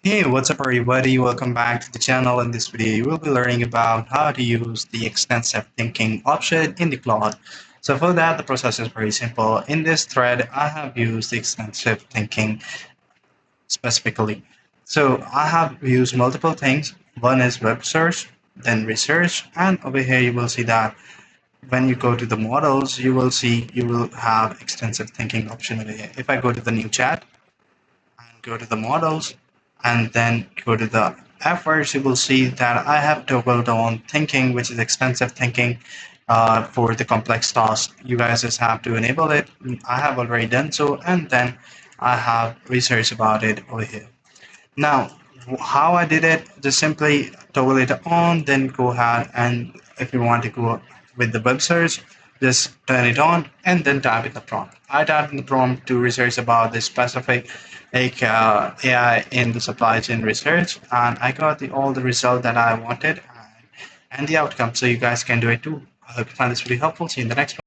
Hey, what's up everybody? Welcome back to the channel. In this video, you will be learning about how to use the extensive thinking option in the Claude. So for that, the process is very simple. In this thread, I have used the extensive thinking specifically. So I have used multiple things. One is web search, then research, and over here you will see that when you go to the models, you will see you will have extensive thinking option over here. If I go to the new chat, and go to the models and then go to the efforts, you will see that I have toggled on thinking, which is extensive thinking for the complex task. You guys just have to enable it. I have already done so, and then I have research about it over here. Now, how I did it, just simply toggle it on, then go ahead and if you want to go with the web search, just turn it on and then type in the prompt. I typed in the prompt to research about the specific AI in the supply chain research, and I got all the result that I wanted and the outcome. So you guys can do it too. I hope you find this really helpful. See you in the next one.